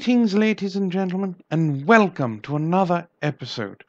Greetings, ladies and gentlemen, and welcome to another episode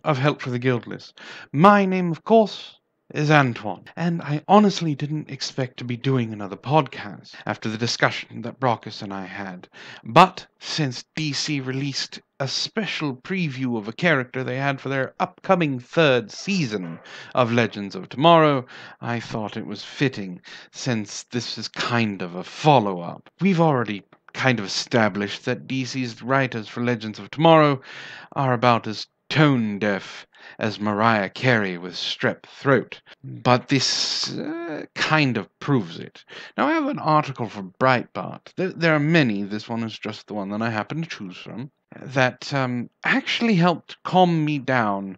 of Help for the Guildless. My name, of course, is Antoine, and I honestly didn't expect to be doing another podcast after the discussion that Brockus and I had. But since DC released a special preview of a character they had for their upcoming third season of Legends of Tomorrow, I thought it was fitting, since this is kind of a follow-up. We've already kind of established that DC's writers for Legends of Tomorrow are about as tone-deaf as Mariah Carey with strep throat. But this kind of proves it. Now, I have an article from Breitbart. There are many. This one is just the one that I happen to choose from. That actually helped calm me down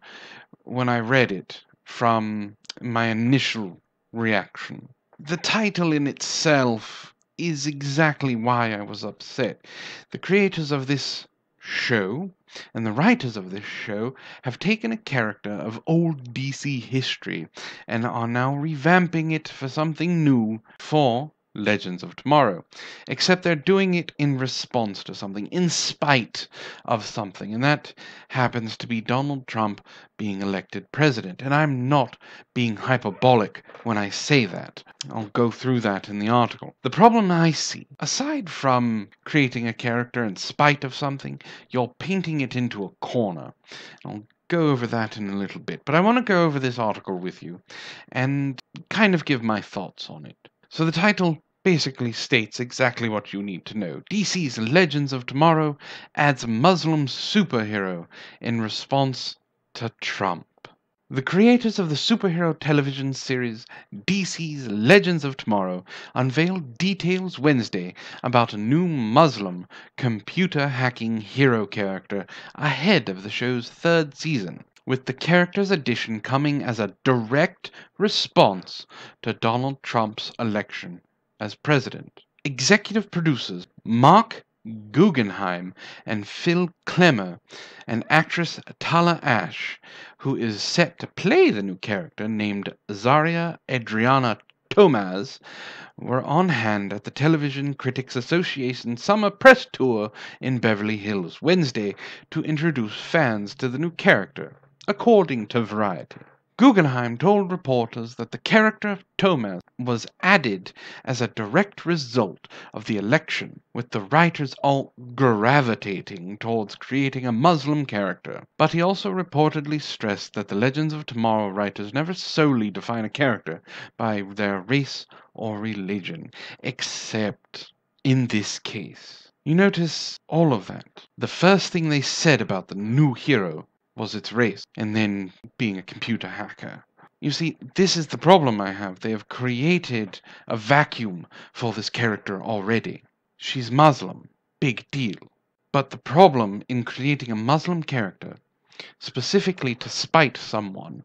when I read it from my initial reaction. The title in itself is exactly why I was upset. The creators of this show and the writers of this show have taken a character of old DC history and are now revamping it for something new for Legends of Tomorrow. Except they're doing it in response to something, in spite of something, and that happens to be Donald Trump being elected president. And I'm not being hyperbolic when I say that. I'll go through that in the article. The problem I see, aside from creating a character in spite of something, you're painting it into a corner. I'll go over that in a little bit, but I want to go over this article with you and kind of give my thoughts on it. So the title basically states exactly what you need to know. DC's Legends of Tomorrow adds a Muslim superhero in response to Trump. The creators of the superhero television series DC's Legends of Tomorrow unveiled details Wednesday about a new Muslim computer hacking hero character ahead of the show's third season, with the character's addition coming as a direct response to Donald Trump's election as president. Executive producers Mark Guggenheim and Phil Klemmer and actress Tala Ash, who is set to play the new character named Zaria Adriana Tomaz, were on hand at the Television Critics Association summer press tour in Beverly Hills Wednesday to introduce fans to the new character, according to Variety. Guggenheim told reporters that the character of Tomaz was added as a direct result of the election, with the writers all gravitating towards creating a Muslim character. But he also reportedly stressed that the Legends of Tomorrow writers never solely define a character by their race or religion, except in this case. You notice all of that. The first thing they said about the new hero was its race, and then being a computer hacker. You see, this is the problem I have. They have created a vacuum for this character already. She's Muslim. Big deal. But the problem in creating a Muslim character, specifically to spite someone,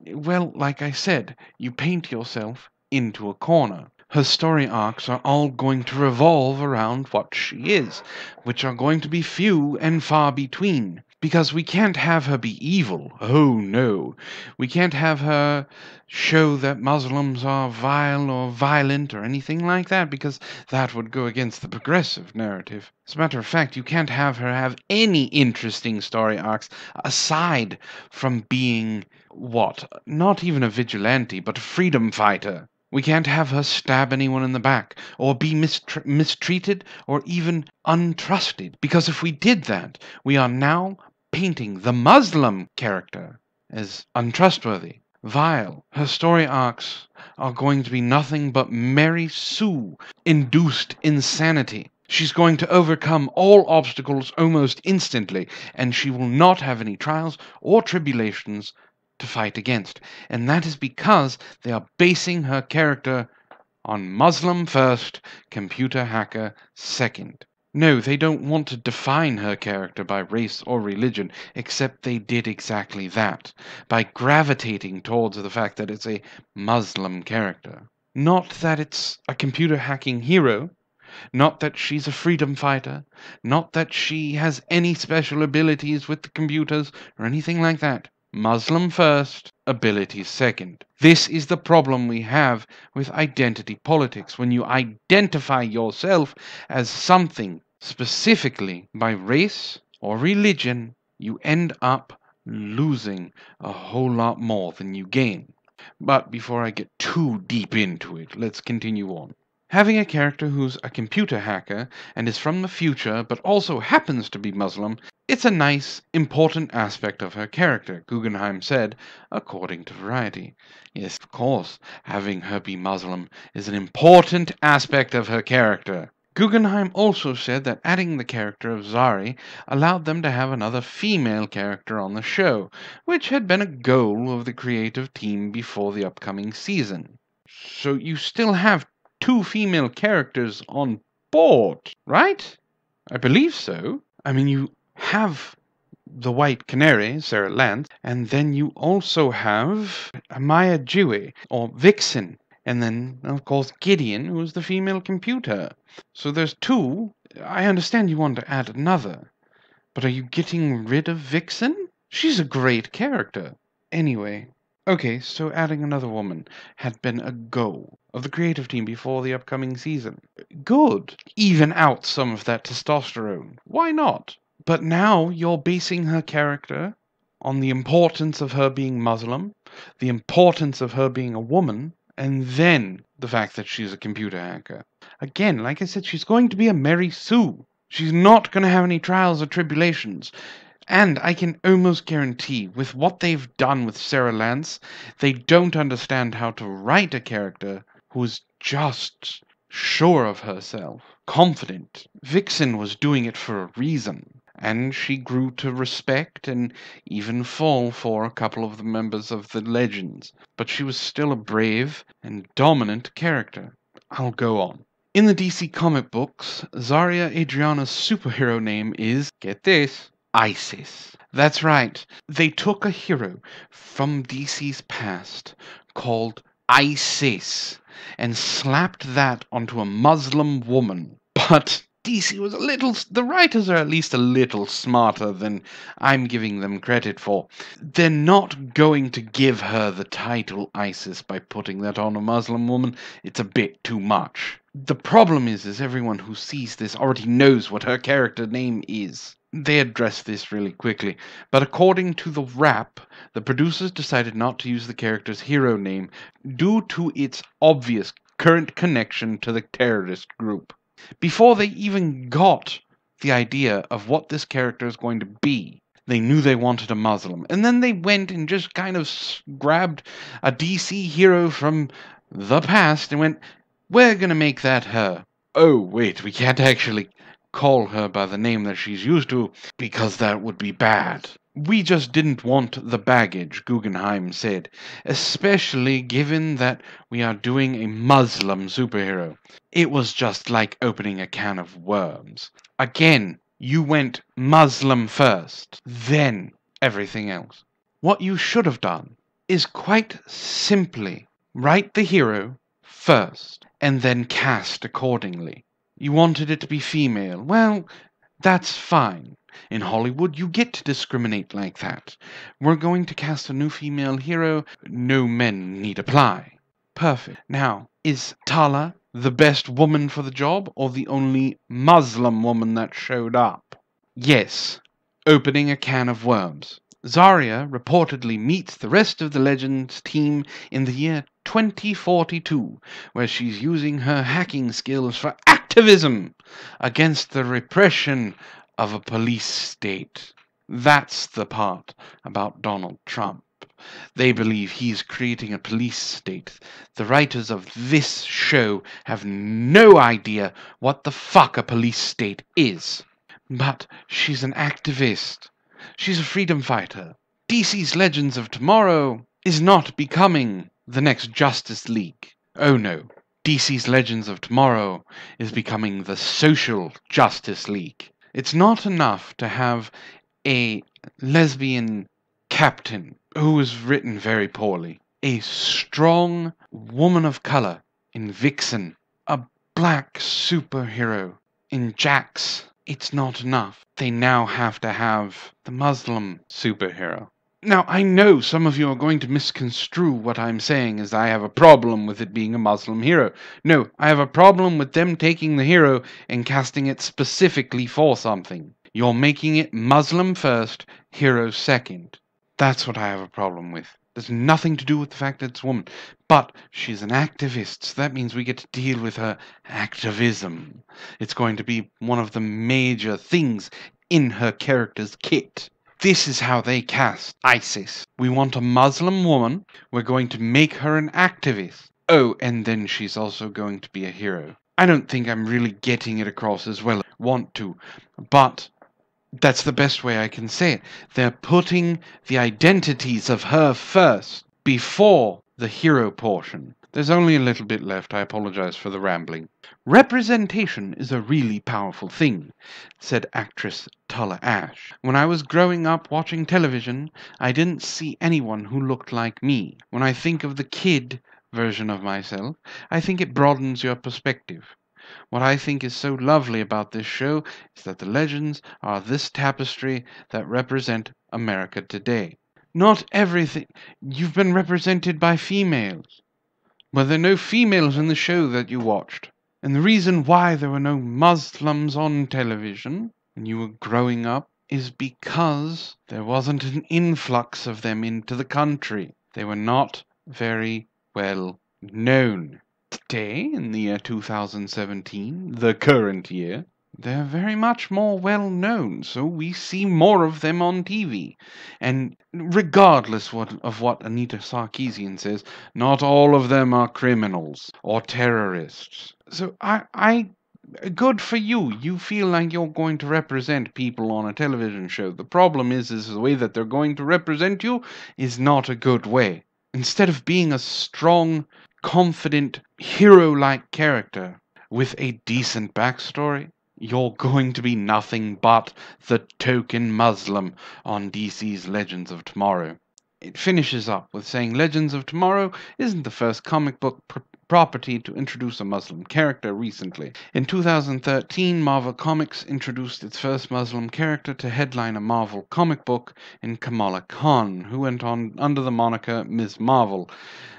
well, like I said, you paint yourself into a corner. Her story arcs are all going to revolve around what she is, which are going to be few and far between. Because we can't have her be evil. Oh, no. We can't have her show that Muslims are vile or violent or anything like that, because that would go against the progressive narrative. As a matter of fact, you can't have her have any interesting story arcs aside from being, not even a vigilante, but a freedom fighter. We can't have her stab anyone in the back, or be mistreated, or even untrusted. Because if we did that, we are now painting the Muslim character as untrustworthy, vile. Her story arcs are going to be nothing but Mary Sue-induced insanity. She's going to overcome all obstacles almost instantly, and she will not have any trials or tribulations to fight against. And that is because they are basing her character on Muslim first, computer hacker second. No, they don't want to define her character by race or religion, except they did exactly that, by gravitating towards the fact that it's a Muslim character. Not that it's a computer hacking hero, not that she's a freedom fighter, not that she has any special abilities with the computers or anything like that. Muslim first, abilities second. This is the problem we have with identity politics. When you identify yourself as something specifically by race or religion, you end up losing a whole lot more than you gain. But before I get too deep into it, let's continue on. Having a character who's a computer hacker and is from the future but also happens to be Muslim, it's a nice, important aspect of her character, Guggenheim said, according to Variety. Yes, of course, having her be Muslim is an important aspect of her character. Guggenheim also said that adding the character of Zari allowed them to have another female character on the show, which had been a goal of the creative team before the upcoming season. So you still have two female characters on board, right? I believe so. I mean, you have the White Canary, Sarah Lance, and then you also have Maya Dewey, or Vixen, and then, of course, Gideon, who's the female computer. So there's two. I understand you want to add another, but are you getting rid of Vixen? She's a great character. Anyway, okay, so adding another woman had been a goal of the creative team before the upcoming season. Good. Even out some of that testosterone. Why not? But now you're basing her character on the importance of her being Muslim, the importance of her being a woman, and then the fact that she's a computer hacker. Again, like I said, she's going to be a Mary Sue. She's not going to have any trials or tribulations. And I can almost guarantee, with what they've done with Sarah Lance, they don't understand how to write a character who's just sure of herself, confident. Vixen was doing it for a reason, and she grew to respect and even fall for a couple of the members of the Legends, but she was still a brave and dominant character. I'll go on. In the DC comic books, Zarya Adriana's superhero name is, get this, ISIS. That's right. They took a hero from DC's past called ISIS and slapped that onto a Muslim woman. But DC was the writers are at least a little smarter than I'm giving them credit for. They're not going to give her the title ISIS by putting that on a Muslim woman. It's a bit too much. The problem is everyone who sees this already knows what her character name is. They address this really quickly, but according to the Wrap, the producers decided not to use the character's hero name due to its obvious current connection to the terrorist group. Before they even got the idea of what this character is going to be, they knew they wanted a Muslim, and then they went and just kind of grabbed a DC hero from the past and went, we're gonna make that her. Oh, wait, we can't actually call her by the name that she's used to, because that would be bad. We just didn't want the baggage, Guggenheim said, especially given that we are doing a Muslim superhero. It was just like opening a can of worms. Again, you went Muslim first, then everything else. What you should have done is quite simply write the hero first, and then cast accordingly. You wanted it to be female. Well, that's fine. In Hollywood, you get to discriminate like that. We're going to cast a new female hero. No men need apply. Perfect. Now, is Tala the best woman for the job, or the only Muslim woman that showed up? Yes. Opening a can of worms. Zarya reportedly meets the rest of the Legends team in the year 2042, where she's using her hacking skills for activism against the repression of a police state. That's the part about Donald Trump. They believe he's creating a police state. The writers of this show have no idea what the fuck a police state is. But she's an activist. She's a freedom fighter. DC's Legends of Tomorrow is not becoming the next Justice League. Oh no. DC's Legends of Tomorrow is becoming the Social Justice League. It's not enough to have a lesbian captain who is written very poorly, a strong woman of color in Vixen, a black superhero in Jax. It's not enough. They now have to have the Muslim superhero. Now, I know some of you are going to misconstrue what I'm saying as I have a problem with it being a Muslim hero. No, I have a problem with them taking the hero and casting it specifically for something. You're making it Muslim first, hero second. That's what I have a problem with. There's nothing to do with the fact that it's a woman. But she's an activist, so that means we get to deal with her activism. It's going to be one of the major things in her character's kit. This is how they cast ISIS. We want a Muslim woman. We're going to make her an activist. Oh, and then she's also going to be a hero. I don't think I'm really getting it across as well as I want to, but that's the best way I can say it. They're putting the identities of her first before the hero portion. There's only a little bit left. I apologize for the rambling. Representation is a really powerful thing, said actress Tala Ash. When I was growing up watching television, I didn't see anyone who looked like me. When I think of the kid version of myself, I think it broadens your perspective. What I think is so lovely about this show is that the legends are this tapestry that represent America today. Not everything. You've been represented by females. Were there no females in the show that you watched? And the reason why there were no Muslims on television when you were growing up is because there wasn't an influx of them into the country. They were not very well known. Today, in the year 2017, the current year, they're very much more well known, so we see more of them on TV. And regardless of what Anita Sarkeesian says, not all of them are criminals or terrorists. So good for you. You feel like you're going to represent people on a television show. The problem is the way that they're going to represent you is not a good way. Instead of being a strong, confident, hero-like character with a decent backstory, you're going to be nothing but the token Muslim on DC's Legends of Tomorrow. It finishes up with saying Legends of Tomorrow isn't the first comic book property to introduce a Muslim character recently. In 2013, Marvel Comics introduced its first Muslim character to headline a Marvel comic book in Kamala Khan, who went on under the moniker Ms. Marvel,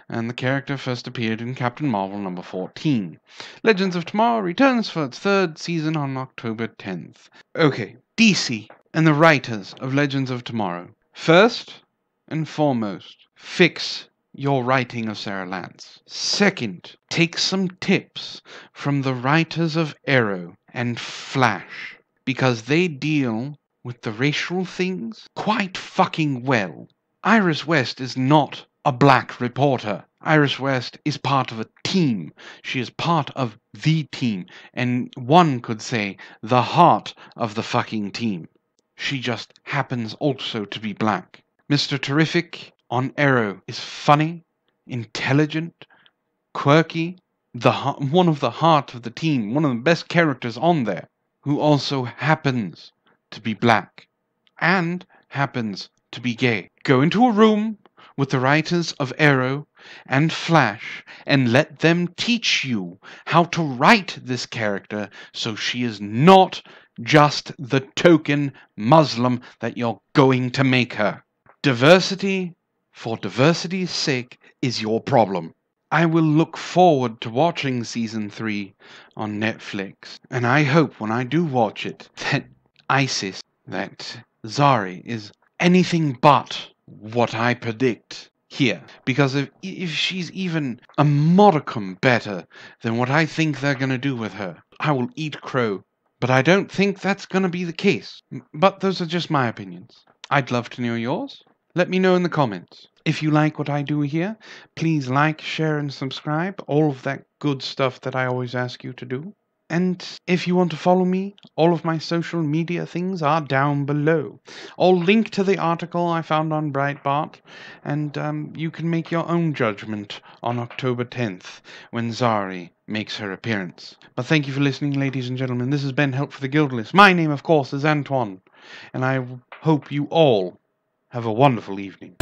and the character first appeared in Captain Marvel number 14. Legends of Tomorrow returns for its third season on October 10th. Okay, DC and the writers of Legends of Tomorrow. First and foremost, fix your writing of Sarah Lance. Second, take some tips from the writers of Arrow and Flash, because they deal with the racial things quite fucking well. Iris West is not a black reporter. Iris West is part of a team. She is part of the team, and one could say the heart of the fucking team. She just happens also to be black. Mr. Terrific on Arrow is funny, intelligent, quirky, one of the heart of the team, one of the best characters on there, who also happens to be black and happens to be gay. Go into a room with the writers of Arrow and Flash and let them teach you how to write this character so she is not just the token Muslim that you're going to make her. Diversity for diversity's sake is your problem. I will look forward to watching season 3 on Netflix, and I hope when I do watch it that ISIS, that Zari is anything but what I predict here. Because if she's even a modicum better than what I think they're going to do with her, I will eat crow. But I don't think that's going to be the case. But those are just my opinions. I'd love to know yours. Let me know in the comments. If you like what I do here, please like, share, and subscribe. All of that good stuff that I always ask you to do. And if you want to follow me, all of my social media things are down below. I'll link to the article I found on Breitbart, and you can make your own judgment on October 10th when Zari makes her appearance. But thank you for listening, ladies and gentlemen. This has been Help for the Guildless. My name, of course, is Antoine, and I hope you all have a wonderful evening.